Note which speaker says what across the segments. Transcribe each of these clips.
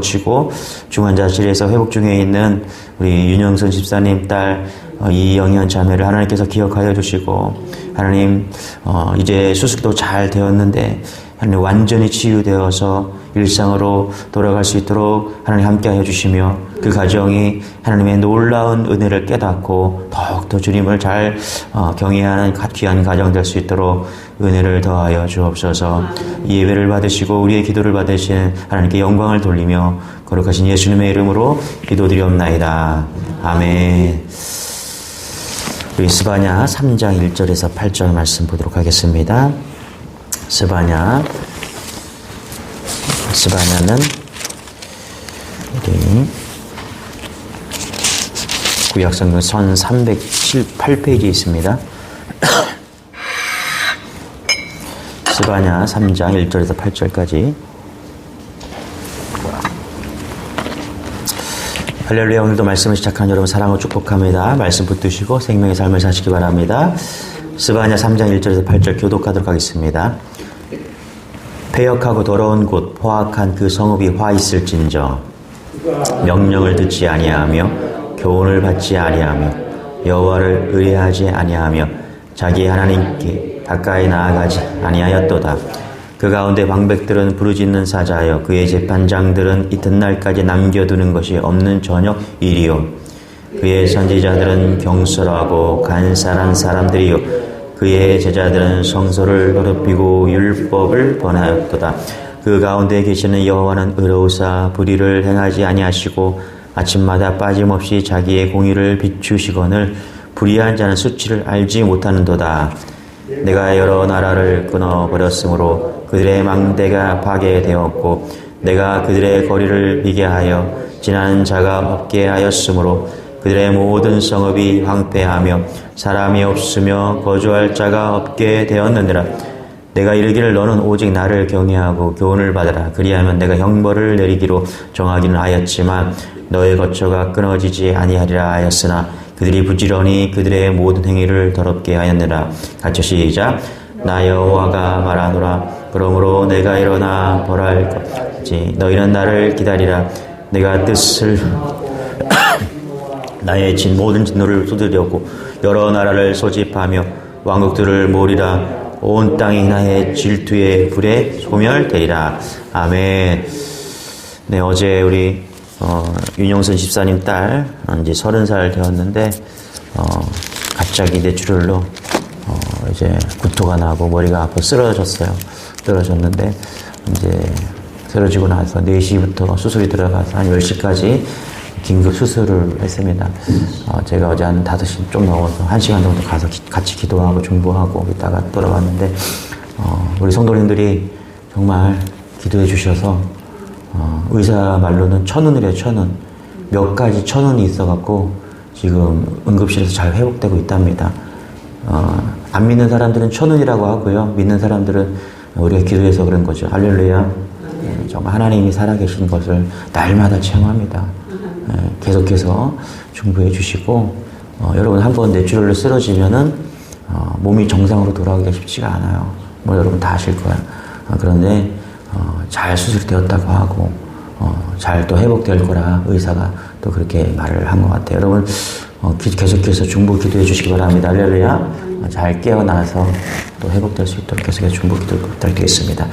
Speaker 1: 치고 중환자실에서 회복 중에 있는 우리 윤영선 집사님 딸 이영현 자매를 하나님께서 기억하여 주시고, 하나님 이제 수술도 잘 되었는데 하나님 완전히 치유되어서 일상으로 돌아갈 수 있도록 하나님 함께하여 주시며, 그 가정이 하나님의 놀라운 은혜를 깨닫고 더욱더 주님을 잘 경외하는 귀한 가정 될 수 있도록 은혜를 더하여 주옵소서. 이 예배를 받으시고 우리의 기도를 받으신 하나님께 영광을 돌리며 거룩하신 예수님의 이름으로 기도드리옵나이다. 아멘. 우리 스바냐 3장 1절에서 8절 말씀 보도록 하겠습니다. 스바냐는 우리 구약성경 1308페이지에 있습니다. 스바냐 3장 1절에서 8절까지. 할렐루야. 오늘도 말씀을 시작한 여러분 사랑으로 축복합니다. 말씀 붙드시고 생명의 삶을 사시기 바랍니다. 스바냐 3장 1절에서 8절 교독하도록 하겠습니다. 패역하고 더러운 곳 포악한 그 성읍이 화 있을진저, 명령을 듣지 아니하며 교훈을 받지 아니하며 여호와를 의뢰하지 아니하며 자기 하나님께 가까이 나아가지 아니하였도다. 그 가운데 방백들은 부르짖는 사자여, 그의 재판장들은 이튿날까지 남겨두는 것이 없는 저녁 일이요, 그의 선지자들은 경솔하고 간사한 사람들이요, 그의 제자들은 성소를 더럽히고 율법을 번하였도다. 그 가운데 계시는 여호와는 의로우사 불의를 행하지 아니하시고 아침마다 빠짐없이 자기의 공의를 비추시거늘 불의한 자는 수치를 알지 못하는도다. 내가 여러 나라를 끊어버렸으므로 그들의 망대가 파괴되었고, 내가 그들의 거리를 비게 하여 지나는 자가 없게 하였으므로 그들의 모든 성읍이 황폐하며 사람이 없으며 거주할 자가 없게 되었느니라. 내가 이르기를 너는 오직 나를 경외하고 교훈을 받으라. 그리하면 내가 형벌을 내리기로 정하기는 하였지만 너의 거처가 끊어지지 아니하리라 하였으나 그들이 부지런히 그들의 모든 행위를 더럽게 하였느라. 같이 시작. 나 여호와가 말하노라. 그러므로 내가 일어나 벌할 것이지 너희는 나를 기다리라. 내가 뜻을 나의 모든 진노를 쏟으려고 여러 나라를 소집하며 왕국들을 모으리라. 온 땅이 나의 질투의 불에 소멸되리라. 아멘. 네, 어제 우리 윤영선 집사님 딸 이제 30살 되었는데 갑자기 뇌출혈로 이제 구토가 나고 머리가 아파 쓰러졌는데 이제 쓰러지고 나서 4시부터 수술이 들어가서 한 10시까지 긴급 수술을 했습니다. 제가 어제 한 5시 좀 넘어서 1시간 정도 가서 같이 기도하고 중보하고 있다가 돌아왔는데 우리 성도님들이 정말 기도해 주셔서 의사 말로는 1,000원이래요. 1,000원. 몇 가지 1,000원이 있어갖고 지금 응급실에서 잘 회복되고 있답니다. 안 믿는 사람들은 1,000원이라고 하고요. 믿는 사람들은 우리가 기도해서 그런 거죠. 할렐루야. 정말 하나님이 살아계신 것을 날마다 체험합니다. 계속해서 중보해 주시고, 여러분 한번 뇌출혈로 쓰러지면은 몸이 정상으로 돌아오기가 쉽지가 않아요. 뭐 여러분 다 아실 거야. 그런데 잘 수술되었다고 하고 잘 또 회복될 거라 의사가 또 그렇게 말을 한 것 같아요. 여러분 계속해서 중보 기도해 주시기 바랍니다. 할렐루야. 잘 깨어나서 또 회복될 수 있도록 계속해서 중보 기도 부탁드리겠습니다.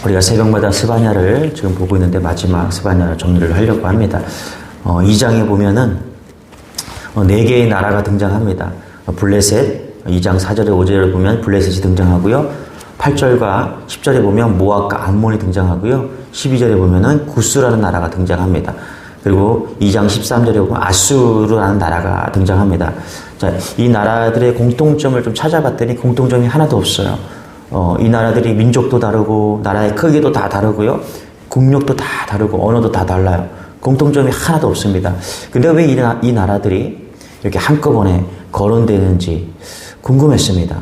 Speaker 1: 우리가 새벽마다 스바냐를 지금 보고 있는데 마지막 스바냐 정리를 하려고 합니다. 2장에 보면은 4개의 나라가 등장합니다. 블레셋, 2장 4절에 5절에 보면 블레셋이 등장하고요. 8절과 10절에 보면 모압과 암몬이 등장하고요. 12절에 보면은 구스라는 나라가 등장합니다. 그리고 2장 13절에 보면 아수르라는 나라가 등장합니다. 자, 이 나라들의 공통점을 좀 찾아봤더니 공통점이 하나도 없어요. 이 나라들이 민족도 다르고 나라의 크기도 다 다르고요. 국력도 다 다르고 언어도 다 달라요. 공통점이 하나도 없습니다. 근데 왜 이 나라들이 이렇게 한꺼번에 거론되는지 궁금했습니다.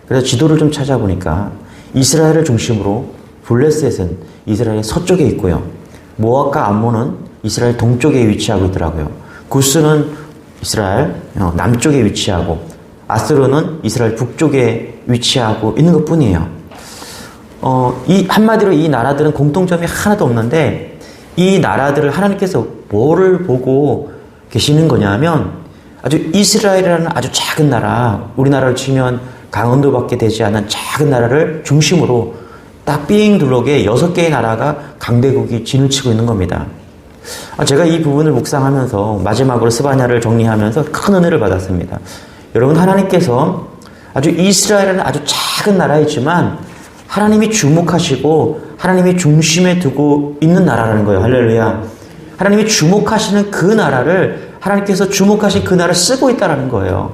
Speaker 1: 그래서 지도를 좀 찾아보니까 이스라엘을 중심으로 블레셋은 이스라엘의 서쪽에 있고요. 모압과 암몬은 이스라엘 동쪽에 위치하고 있더라고요. 구스는 이스라엘 남쪽에 위치하고 아스르는 이스라엘 북쪽에 위치하고 있는 것 뿐이에요. 이 한마디로 이 나라들은 공통점이 하나도 없는데 이 나라들을 하나님께서 뭐를 보고 계시는 거냐면 아주 이스라엘이라는 아주 작은 나라, 우리나라를 치면 강원도밖에 되지 않은 작은 나라를 중심으로 딱 삥 둘러게 6개의 나라가 강대국이 진을 치고 있는 겁니다. 제가 이 부분을 묵상하면서 마지막으로 스바냐를 정리하면서 큰 은혜를 받았습니다. 여러분, 하나님께서 아주 이스라엘은 아주 작은 나라이지만 하나님이 주목하시고 하나님이 중심에 두고 있는 나라라는 거예요. 할렐루야. 하나님이 주목하시는 그 나라를 하나님께서 주목하신 그 나라를 쓰고 있다는 거예요.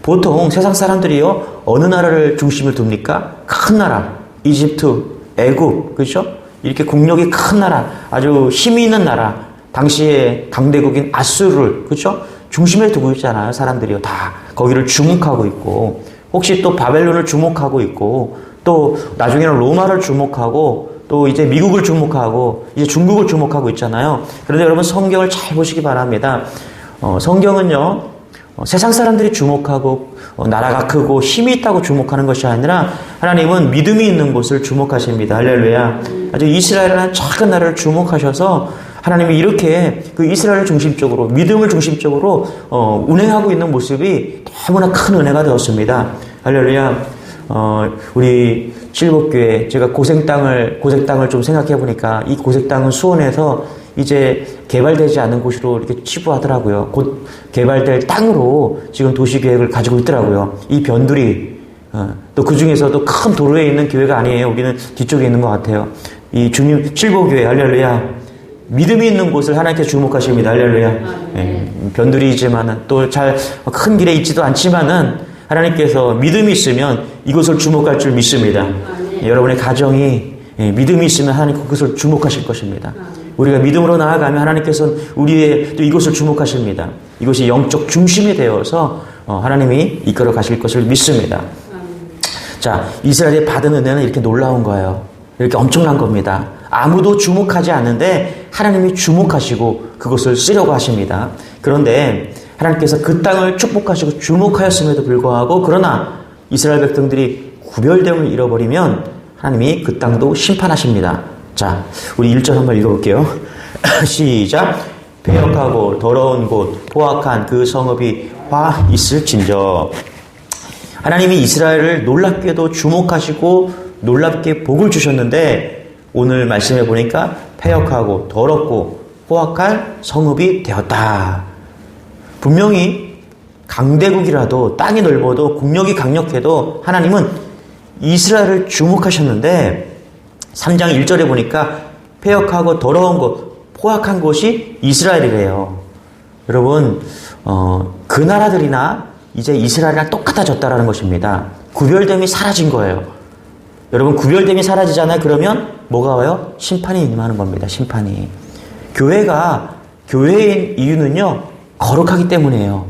Speaker 1: 보통 세상 사람들이요, 어느 나라를 중심을 둡니까? 큰 나라, 이집트, 애굽, 그렇죠? 이렇게 국력이 큰 나라, 아주 힘이 있는 나라, 당시에 강대국인 아수르를, 그렇죠? 중심에 두고 있잖아요. 사람들이요, 다 거기를 주목하고 있고, 혹시 또 바벨론을 주목하고 있고, 또 나중에는 로마를 주목하고, 또 이제 미국을 주목하고, 이제 중국을 주목하고 있잖아요. 그런데 여러분, 성경을 잘 보시기 바랍니다. 성경은요, 세상 사람들이 주목하고 나라가 크고 힘이 있다고 주목하는 것이 아니라 하나님은 믿음이 있는 곳을 주목하십니다. 할렐루야. 아주 이스라엘이라는 작은 나라를 주목하셔서 하나님이 이렇게 그 이스라엘을 중심적으로, 믿음을 중심적으로 운행하고 있는 모습이 너무나 큰 은혜가 되었습니다. 할렐루야. 우리 칠복교회, 제가 고색 땅을 좀 생각해 보니까 이 고색 땅은 수원에서 이제 개발되지 않은 곳으로 이렇게 치부하더라고요. 곧 개발될 땅으로 지금 도시계획을 가지고 있더라고요. 이 변두리, 또 그 중에서도 큰 도로에 있는 교회가 아니에요. 우리는 뒤쪽에 있는 것 같아요. 이 주님, 칠복교회, 할렐루야. 믿음이 있는 곳을 하나님께 주목하십니다. 할렐루야. 변두리이지만은 또 잘 큰 길에 있지도 않지만은 하나님께서 믿음이 있으면 이곳을 주목할 줄 믿습니다. 여러분의 가정이 믿음이 있으면 하나님 그것을 주목하실 것입니다. 우리가 믿음으로 나아가면 하나님께서는 우리의 또 이곳을 주목하십니다. 이곳이 영적 중심이 되어서 하나님이 이끌어 가실 것을 믿습니다. 자, 이스라엘이 받은 은혜는 이렇게 놀라운 거예요. 이렇게 엄청난 겁니다. 아무도 주목하지 않는데 하나님이 주목하시고 그것을 쓰려고 하십니다. 그런데 하나님께서 그 땅을 축복하시고 주목하였음에도 불구하고 그러나 이스라엘 백성들이 구별됨을 잃어버리면 하나님이 그 땅도 심판하십니다. 자, 우리 1절 한번 읽어볼게요. 시작. 패역하고 더러운 곳, 포악한 그 성읍이 화 있을진저. 하나님이 이스라엘을 놀랍게도 주목하시고 놀랍게 복을 주셨는데 오늘 말씀해 보니까 패역하고 더럽고 포악한 성읍이 되었다. 분명히 강대국이라도 땅이 넓어도 국력이 강력해도 하나님은 이스라엘을 주목하셨는데 3장 1절에 보니까 패역하고 더러운 곳, 포악한 곳이 이스라엘이래요. 여러분, 그 나라들이나 이제 이스라엘이랑 똑같아졌다라는 것입니다. 구별됨이 사라진 거예요. 여러분, 구별됨이 사라지잖아요. 그러면 뭐가 와요? 심판이 임하는 겁니다. 심판이. 교회가 교회인 이유는요, 거룩하기 때문이에요.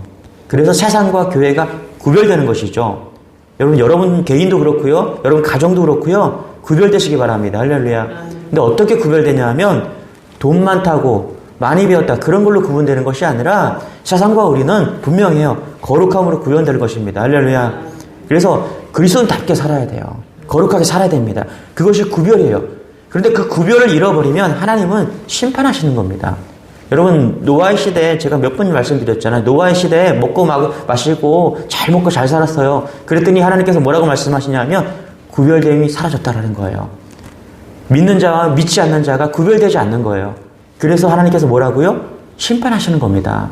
Speaker 1: 그래서 세상과 교회가 구별되는 것이죠. 여러분 개인도 그렇고요. 여러분 가정도 그렇고요. 구별되시기 바랍니다. 할렐루야. 근데 어떻게 구별되냐 하면 돈 많다고 많이 배웠다 그런 걸로 구분되는 것이 아니라 세상과 우리는 분명해요. 거룩함으로 구별되는 것입니다. 할렐루야. 그래서 그리스도인답게 살아야 돼요. 거룩하게 살아야 됩니다. 그것이 구별이에요. 그런데 그 구별을 잃어버리면 하나님은 심판하시는 겁니다. 여러분, 노아의 시대에 제가 몇 번 말씀드렸잖아요. 노아의 시대에 먹고 마시고 잘 먹고 잘 살았어요. 그랬더니 하나님께서 뭐라고 말씀하시냐면 구별됨이 사라졌다라는 거예요. 믿는 자와 믿지 않는 자가 구별되지 않는 거예요. 그래서 하나님께서 뭐라고요? 심판하시는 겁니다.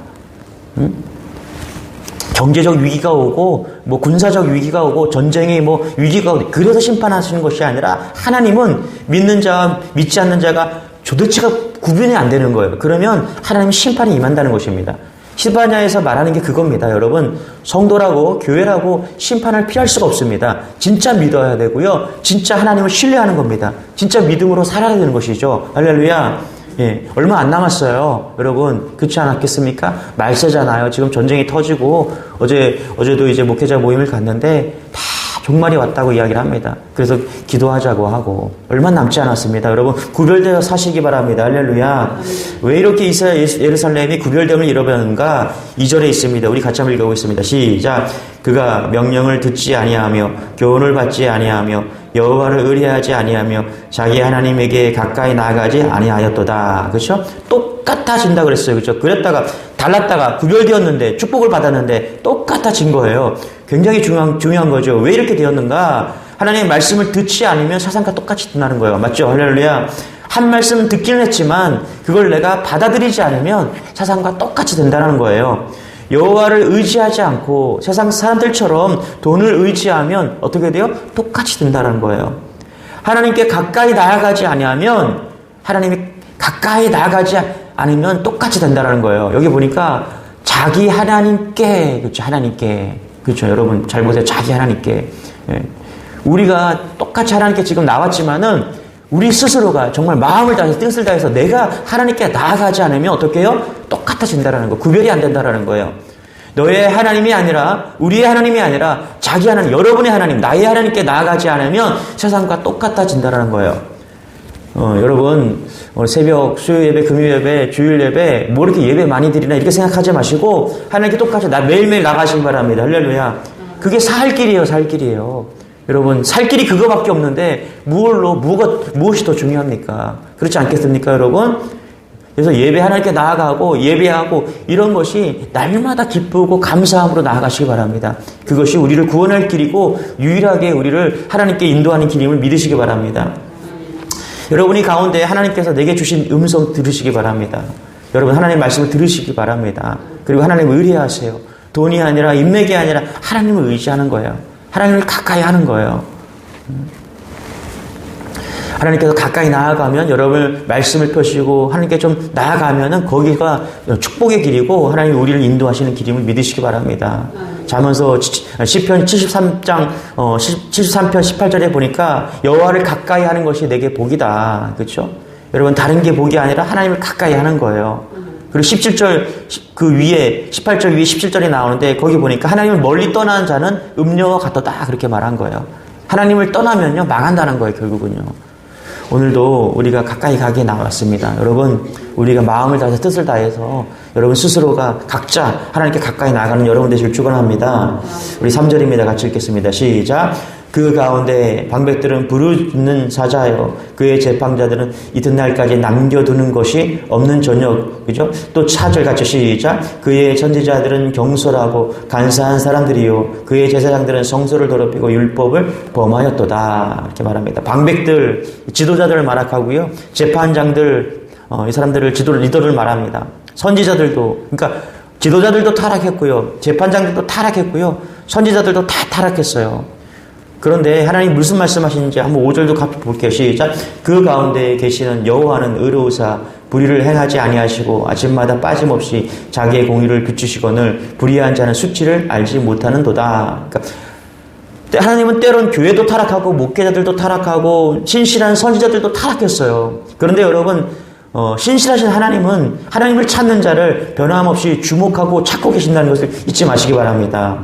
Speaker 1: 경제적 위기가 오고 군사적 위기가 오고 전쟁의 위기가 오고 그래서 심판하시는 것이 아니라 하나님은 믿는 자와 믿지 않는 자가 도대체가 구분이 안 되는 거예요. 그러면 하나님의 심판이 임한다는 것입니다. 시바냐에서 말하는 게 그겁니다. 여러분, 성도라고 교회라고 심판을 피할 수가 없습니다. 진짜 믿어야 되고요. 진짜 하나님을 신뢰하는 겁니다. 진짜 믿음으로 살아야 되는 것이죠. 할렐루야. 예, 얼마 안 남았어요. 여러분, 그렇지 않았겠습니까? 말세잖아요. 지금 전쟁이 터지고 어제도 이제 목회자 모임을 갔는데 다 종말이 왔다고 이야기를 합니다. 그래서 기도하자고 하고 얼마 남지 않았습니다. 여러분 구별되어 사시기 바랍니다. 할렐루야. 왜 이렇게 예루살렘이 구별됨을 잃어버렸는가? 2절에 있습니다. 우리 같이 한번 읽어보겠습니다. 시작. 그가 명령을 듣지 아니하며 교훈을 받지 아니하며 여호와를 의뢰하지 아니하며 자기 하나님에게 가까이 나아가지 아니하였도다. 그렇죠? 똑같아진다 그랬어요. 그렇죠? 그랬다가 달랐다가 구별되었는데 축복을 받았는데 똑같아진 거예요. 굉장히 중요한 거죠. 왜 이렇게 되었는가? 하나님의 말씀을 듣지 않으면 세상과 똑같이 된다는 거예요. 맞죠? 할렐루야. 한 말씀은 듣기는 했지만 그걸 내가 받아들이지 않으면 세상과 똑같이 된다는 거예요. 여호와를 의지하지 않고 세상 사람들처럼 돈을 의지하면 어떻게 돼요? 똑같이 된다는 거예요. 하나님께 가까이 나아가지 아니하면 하나님이 가까이 나아가지 않으면 똑같이 된다는 거예요. 여기 보니까 자기 하나님께, 그렇죠? 하나님께, 그렇죠? 여러분 잘 보세요. 자기 하나님께. 예. 우리가 똑같이 하나님께 지금 나왔지만은 우리 스스로가 정말 마음을 다해서 뜻을 다해서 내가 하나님께 나아가지 않으면 어떻게 해요? 똑같아진다는 거. 구별이 안 된다는 거예요. 너의 하나님이 아니라 우리의 하나님이 아니라 자기 하나님, 여러분의 하나님, 나의 하나님께 나아가지 않으면 세상과 똑같아진다는 거예요. 여러분 오늘 새벽 수요 예배, 금요 예배, 주일 예배 뭐 이렇게 예배 많이 드리나 이렇게 생각하지 마시고 하나님께 똑같이 매일매일 나가시기 바랍니다. 할렐루야. 그게 살 길이에요. 살 길이에요. 여러분 살 길이 그거밖에 없는데 무엇이 더 중요합니까? 그렇지 않겠습니까 여러분? 그래서 예배 하나님께 나아가고 예배하고 이런 것이 날마다 기쁘고 감사함으로 나아가시기 바랍니다. 그것이 우리를 구원할 길이고 유일하게 우리를 하나님께 인도하는 길임을 믿으시기 바랍니다. 여러분이 가운데 하나님께서 내게 주신 음성 들으시기 바랍니다. 여러분 하나님의 말씀을 들으시기 바랍니다. 그리고 하나님을 의뢰하세요. 돈이 아니라 인맥이 아니라 하나님을 의지하는 거예요. 하나님을 가까이 하는 거예요. 하나님께서 가까이 나아가면 여러분 말씀을 펴시고 하나님께 좀 나아가면은 거기가 축복의 길이고 하나님이 우리를 인도하시는 길임을 믿으시기 바랍니다. 자면서 시편 73장 73편 18절에 보니까 여호와를 가까이 하는 것이 내게 복이다. 그렇죠? 여러분 다른 게 복이 아니라 하나님을 가까이 하는 거예요. 그리고 17절 그 위에 18절 위에 17절이 나오는데 거기 보니까 하나님을 멀리 떠난 자는 음녀와 같도다 그렇게 말한 거예요. 하나님을 떠나면요 망한다는 거예요. 결국은요. 오늘도 우리가 가까이 가게 나왔습니다. 여러분 우리가 마음을 다해서 뜻을 다해서 여러분 스스로가 각자 하나님께 가까이 나가는 여러분 되시길 축원합니다. 우리 3절입니다. 같이 읽겠습니다. 시작. 그 가운데 방백들은 부르짖는 사자여 그의 재판자들은 이튿날까지 남겨두는 것이 없는 저녁. 그죠? 또 4절 같이 시작. 그의 선지자들은 경솔하고 간사한 사람들이요 그의 제사장들은 성소를 더럽히고 율법을 범하였도다. 이렇게 말합니다. 방백들 지도자들을 말하고요. 재판장들 이 사람들을 리더를 말합니다. 선지자들도 그러니까 지도자들도 타락했고요. 재판장들도 타락했고요. 선지자들도 다 타락했어요. 그런데 하나님 무슨 말씀하시는지 한번 5절도 같이 볼게요. 시작. 그 가운데 계시는 여호와는 의로우사 불의를 행하지 아니하시고 아침마다 빠짐없이 자기의 공의를 비추시거늘 불의한 자는 수치를 알지 못하는도다. 그러니까 하나님은 때론 교회도 타락하고 목회자들도 타락하고 신실한 선지자들도 타락했어요. 그런데 여러분 신실하신 하나님은 하나님을 찾는 자를 변함없이 주목하고 찾고 계신다는 것을 잊지 마시기 바랍니다.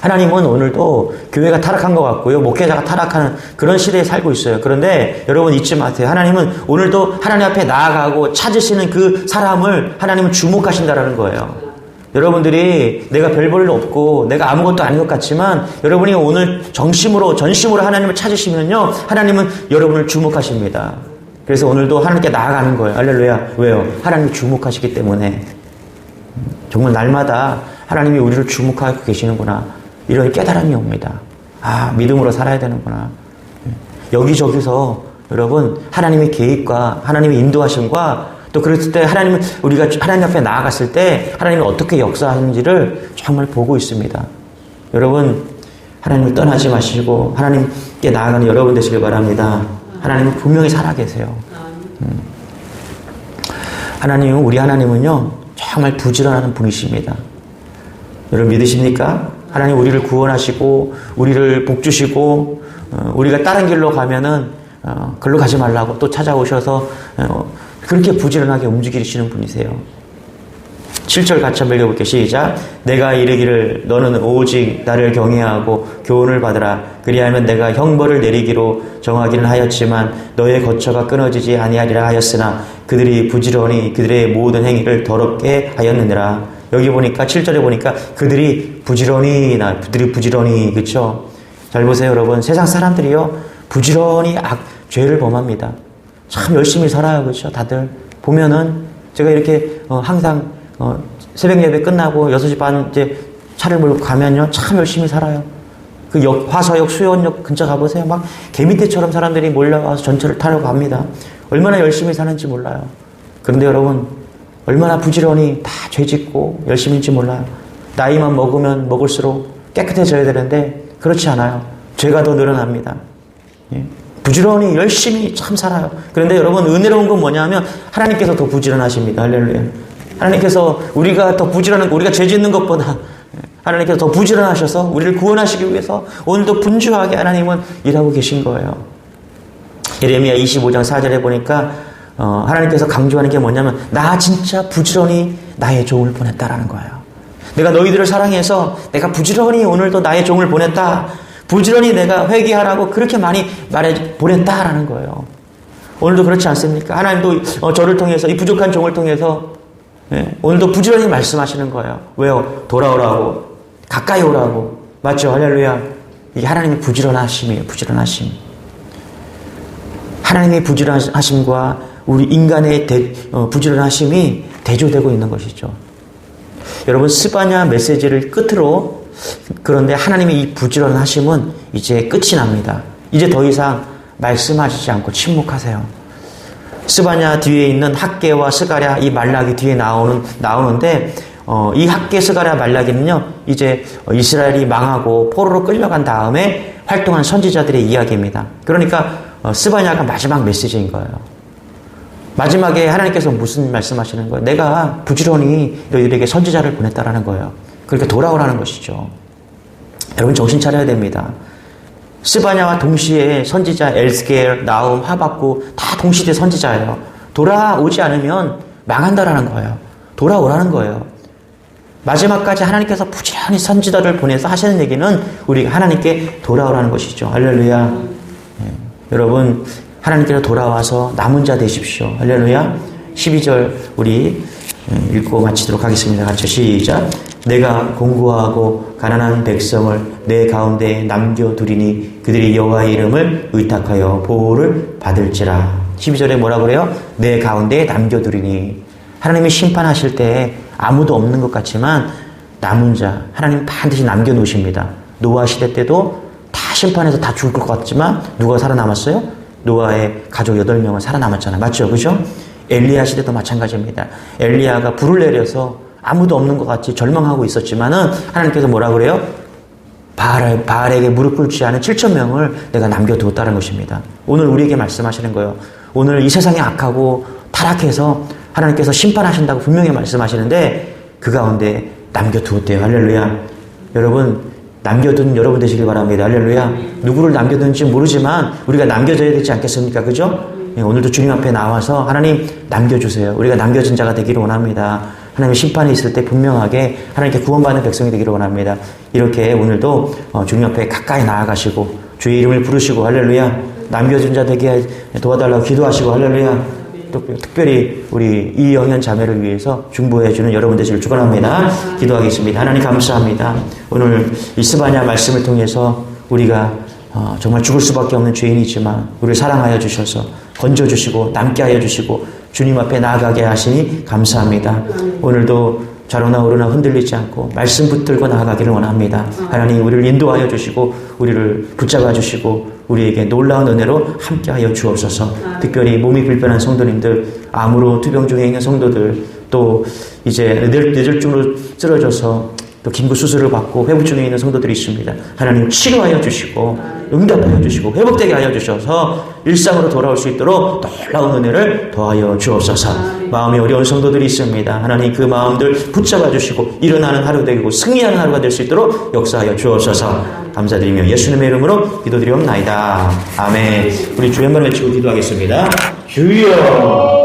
Speaker 1: 하나님은 오늘도 교회가 타락한 것 같고요. 목회자가 타락하는 그런 시대에 살고 있어요. 그런데 여러분 잊지 마세요. 하나님은 오늘도 하나님 앞에 나아가고 찾으시는 그 사람을 하나님은 주목하신다라는 거예요. 여러분들이 내가 별 볼 일 없고 내가 아무것도 아닌 것 같지만 여러분이 오늘 전심으로 하나님을 찾으시면요. 하나님은 여러분을 주목하십니다. 그래서 오늘도 하나님께 나아가는 거예요. 할렐루야. 왜요? 하나님이 주목하시기 때문에. 정말 날마다 하나님이 우리를 주목하고 계시는구나. 이런 깨달음이 옵니다. 아, 믿음으로 살아야 되는구나. 여기저기서 여러분 하나님의 계획과 하나님의 인도하심과 또 그랬을 때 우리가 하나님 앞에 나아갔을 때 하나님이 어떻게 역사하는지를 정말 보고 있습니다. 여러분 하나님을 떠나지 마시고 하나님께 나아가는 여러분 되시길 바랍니다. 하나님은 분명히 살아계세요. 우리 하나님은요 정말 부지런한 분이십니다. 여러분 믿으십니까? 하나님 우리를 구원하시고 우리를 복주시고 우리가 다른 길로 가면은 글로 가지 말라고 또 찾아오셔서 그렇게 부지런하게 움직이시는 분이세요. 7절 같이 한번 읽어볼게요. 시작. 내가 이르기를 너는 오직 나를 경외하고 교훈을 받으라. 그리하면 내가 형벌을 내리기로 정하기는 하였지만 너의 거처가 끊어지지 아니하리라 하였으나 그들이 부지런히 그들의 모든 행위를 더럽게 하였느니라. 여기 보니까 7절에 보니까 그들이 부지런히 그쵸? 잘 보세요 여러분. 세상 사람들이요 부지런히 죄를 범합니다. 참 열심히 살아요. 그렇죠? 다들 보면은 제가 이렇게 항상 새벽 예배 끝나고 6시 반 이제 차를 몰고 가면요 참 열심히 살아요. 그 화서역 수원역 근처 가보세요. 막 개미떼처럼 사람들이 몰려와서 전철을 타러 갑니다. 얼마나 열심히 사는지 몰라요. 그런데 여러분 얼마나 부지런히 다 죄짓고 열심히인지 몰라요. 나이만 먹으면 먹을수록 깨끗해져야 되는데 그렇지 않아요. 죄가 더 늘어납니다. 예? 부지런히 열심히 참 살아요. 그런데 여러분 은혜로운 건 뭐냐면 하나님께서 더 부지런하십니다. 할렐루야. 하나님께서 우리가 더 부지런한 우리가 죄 짓는 것보다 하나님께서 더 부지런하셔서 우리를 구원하시기 위해서 오늘도 분주하게 하나님은 일하고 계신 거예요. 예레미야 25장 4절에 보니까 하나님께서 강조하는 게 뭐냐면 나 진짜 부지런히 나의 종을 보냈다라는 거예요. 내가 너희들을 사랑해서 내가 부지런히 오늘도 나의 종을 보냈다. 부지런히 내가 회개하라고 그렇게 많이 보냈다라는 거예요. 오늘도 그렇지 않습니까? 하나님도 저를 통해서 이 부족한 종을 통해서 오늘도 부지런히 말씀하시는 거예요. 왜요? 돌아오라고 가까이 오라고. 맞죠? 할렐루야. 이게 하나님의 부지런하심이에요. 부지런하심. 하나님의 부지런하심과 우리 인간의 부지런하심이 대조되고 있는 것이죠. 여러분 스바냐 메시지를 끝으로 그런데 하나님의 이 부지런하심은 이제 끝이 납니다. 이제 더 이상 말씀하시지 않고 침묵하세요. 스바냐 뒤에 있는 학개와 스가랴 이 말라기 뒤에 나오는데 이 학개 스가랴 말라기는요 이제 이스라엘이 망하고 포로로 끌려간 다음에 활동한 선지자들의 이야기입니다. 그러니까 스바냐가 마지막 메시지인 거예요. 마지막에 하나님께서 무슨 말씀하시는 거예요? 내가 부지런히 너희들에게 선지자를 보냈다라는 거예요. 그러니까 돌아오라는 것이죠. 여러분 정신 차려야 됩니다. 스바냐와 동시에 선지자 엘스겔, 나움, 하박국 다 동시대 선지자예요. 돌아오지 않으면 망한다라는 거예요. 돌아오라는 거예요. 마지막까지 하나님께서 부지런히 선지자를 보내서 하시는 얘기는 우리가 하나님께 돌아오라는 것이죠. 할렐루야. 여러분 하나님께로 돌아와서 남은 자 되십시오. 할렐루야. 12절 우리 읽고 마치도록 하겠습니다. 같이 시작. 내가 공고하고 가난한 백성을 내 가운데 남겨두리니 그들이 여호와의 이름을 의탁하여 보호를 받을지라. 12절에 뭐라 그래요? 내 가운데 남겨두리니. 하나님이 심판하실 때 아무도 없는 것 같지만 남은 자 하나님 반드시 남겨놓으십니다. 노아 시대 때도 다 심판해서 다 죽을 것 같지만 누가 살아남았어요? 노아의 가족 8명은 살아남았잖아요. 맞죠? 그죠? 엘리야 시대도 마찬가지입니다. 엘리야가 불을 내려서 아무도 없는 것 같이 절망하고 있었지만은 하나님께서 뭐라 그래요? 바알에게 무릎 꿇지 않은 7,000명을 내가 남겨두었다는 것입니다. 오늘 우리에게 말씀하시는 거예요. 오늘 이 세상이 악하고 타락해서 하나님께서 심판하신다고 분명히 말씀하시는데 그 가운데 남겨두었대요. 할렐루야. 여러분 남겨둔 여러분 되시길 바랍니다. 할렐루야. 누구를 남겨둔지 모르지만 우리가 남겨져야 되지 않겠습니까? 그죠? 오늘도 주님 앞에 나와서 하나님 남겨주세요. 우리가 남겨진 자가 되기를 원합니다. 하나님의 심판이 있을 때 분명하게 하나님께 구원받는 백성이 되기를 원합니다. 이렇게 오늘도 주님 앞에 가까이 나아가시고 주의 이름을 부르시고 할렐루야. 남겨진 자 되게 도와달라고 기도하시고 할렐루야. 또 특별히 우리 이영현 자매를 위해서 중보해주는 여러분 되시길 축원합니다. 기도하겠습니다. 하나님 감사합니다. 오늘 이 스바냐 말씀을 통해서 우리가 정말 죽을 수밖에 없는 죄인이지만 우리를 사랑하여 주셔서 건져주시고 남게 하여 주시고 주님 앞에 나아가게 하시니 감사합니다. 오늘도 좌로나 우로나 흔들리지 않고 말씀 붙들고 나아가기를 원합니다. 하나님 우리를 인도하여 주시고 우리를 붙잡아 주시고 우리에게 놀라운 은혜로 함께하여 주옵소서. 특별히 몸이 불편한 성도님들, 암으로 투병 중에 있는 성도들, 또 이제 뇌졸중으로 쓰러져서 또 긴급 수술을 받고 회복 중에 있는 성도들이 있습니다. 하나님 치료하여 주시고 응답하여 주시고 회복되게 하여 주셔서 일상으로 돌아올 수 있도록 놀라운 은혜를 더하여 주옵소서. 마음이 어려운 성도들이 있습니다. 하나님 그 마음들 붙잡아 주시고 일어나는 하루 되고 승리하는 하루가 될 수 있도록 역사하여 주옵소서. 감사드리며 예수님의 이름으로 기도드리옵나이다. 아멘. 우리 주여 한번 외치고 기도하겠습니다. 주여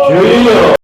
Speaker 1: 주여.